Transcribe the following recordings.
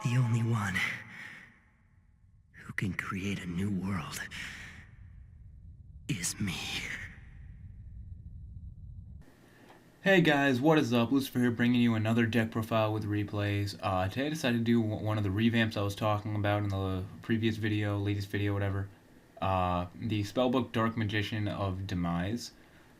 The only one who can create a new world is me. Hey guys, what is up? Lucifer here, bringing you another deck profile with replays. Today I decided to do one of the revamps I was talking about in the previous video, latest video, whatever. The Spellbook Dark Magician of Demise.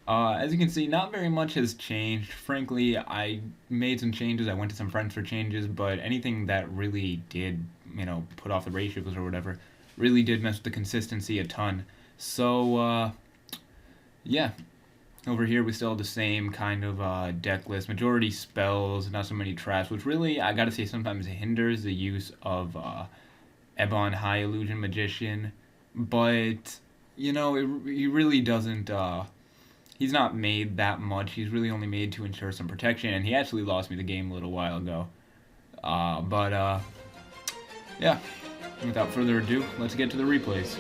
As you can see, not very much has changed. Frankly, I made some changes, I went to some friends for changes, but anything that really did, put off the ratios or whatever, really did mess with the consistency a ton. So, yeah. Over here we still have the same kind of deck list. Majority spells, not so many traps, which really, I gotta say, sometimes hinders the use of Ebon High Illusion Magician. But, he really doesn't, he's not made that much. He's really only made to ensure some protection, and he actually lost me the game a little while ago. Yeah. Without further ado, let's get to the replays.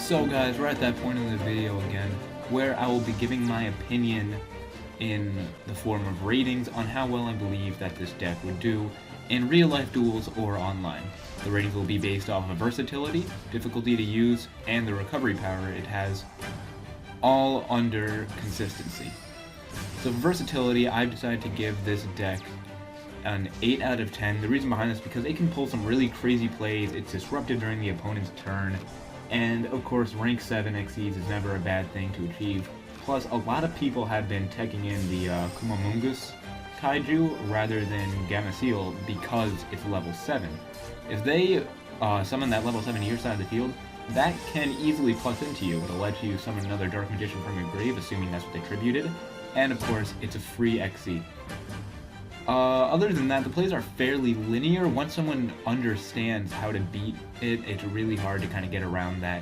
So guys, we're at that point in the video again, where I will be giving my opinion in the form of ratings on how well I believe that this deck would do in real-life duels or online. The ratings will be based off of versatility, difficulty to use, and the recovery power it has, all under consistency. So for versatility, I've decided to give this deck an 8 out of 10. The reason behind this is because it can pull some really crazy plays, it's disrupted during the opponent's turn, and of course rank 7 XCs is never a bad thing to achieve. Plus, a lot of people have been teching in the Kumamungus Kaiju rather than Gameciel because it's level 7. If they summon that level 7 to your side of the field, that can easily plus into you. It'll let you summon another Dark Magician from your grave, assuming that's what they tributed. And of course, it's a free XC. Other than that, the plays are fairly linear. Once someone understands how to beat it, it's really hard to kind of get around that.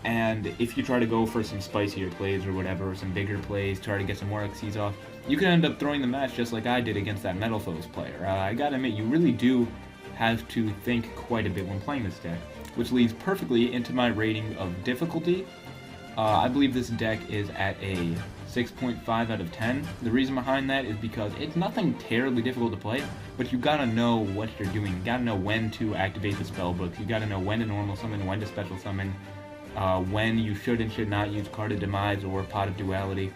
And if you try to go for some spicier plays or whatever, or some bigger plays, try to get some more XCs off, you can end up throwing the match just like I did against that Metal Foes player. I gotta admit, you really do have to think quite a bit when playing this deck, which leads perfectly into my rating of difficulty. I believe this deck is at a 6.5 out of 10. The reason behind that is because it's nothing terribly difficult to play, but you gotta know what you're doing. You gotta know when to activate the spellbook. You gotta know when to normal summon, when to special summon, when you should and should not use Card of Demise or Pot of Duality.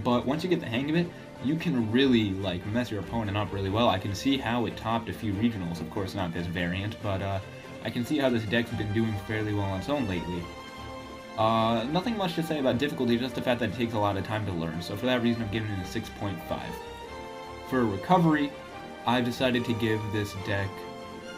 But once you get the hang of it, you can really mess your opponent up really well. I can see how it topped a few regionals, of course not this variant, but I can see how this deck's been doing fairly well on its own lately. Nothing much to say about difficulty, just the fact that it takes a lot of time to learn, so for that reason I'm giving it a 6.5. For recovery, I've decided to give this deck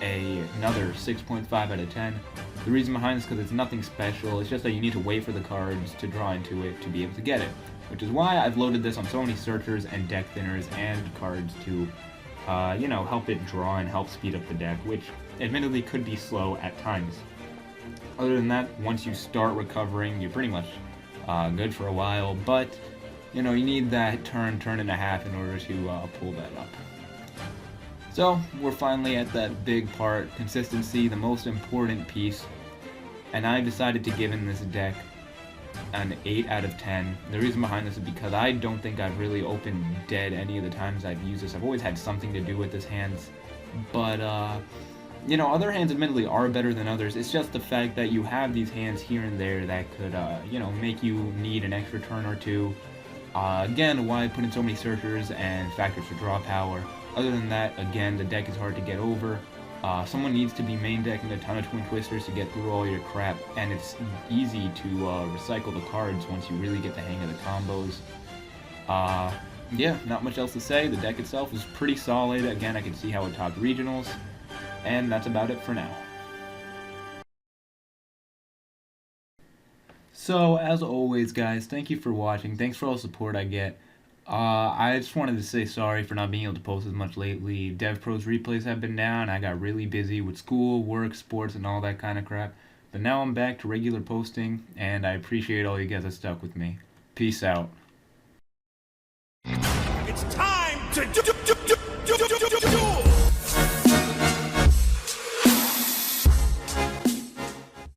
another 6.5 out of 10. The reason behind this is because it's nothing special, it's just that you need to wait for the cards to draw into it to be able to get it. Which is why I've loaded this on so many searchers and deck thinners and cards to, help it draw and help speed up the deck, which admittedly could be slow at times. Other than that, once you start recovering, you're pretty much good for a while, but, you need that turn and a half in order to pull that up. So, we're finally at that big part, consistency, the most important piece, and I decided to give in this deck an 8 out of 10. The reason behind this is because I don't think I've really opened dead any of the times I've used this. I've always had something to do with this hands, but, other hands admittedly are better than others. It's just the fact that you have these hands here and there that could, make you need an extra turn or two. Again, why I put in so many searchers and factors for draw power. Other than that, again, the deck is hard to get over. Someone needs to be main decking a ton of Twin Twisters to get through all your crap, and it's easy to recycle the cards once you really get the hang of the combos. Yeah, not much else to say. The deck itself is pretty solid. Again, I can see how it topped regionals, and that's about it for now. So, as always, guys, thank you for watching. Thanks for all the support I get. I just wanted to say sorry for not being able to post as much lately. Devpro's replays have been down. I got really busy with school, work, sports, and all that kind of crap. But now I'm back to regular posting, and I appreciate all you guys that stuck with me. Peace out. It's time to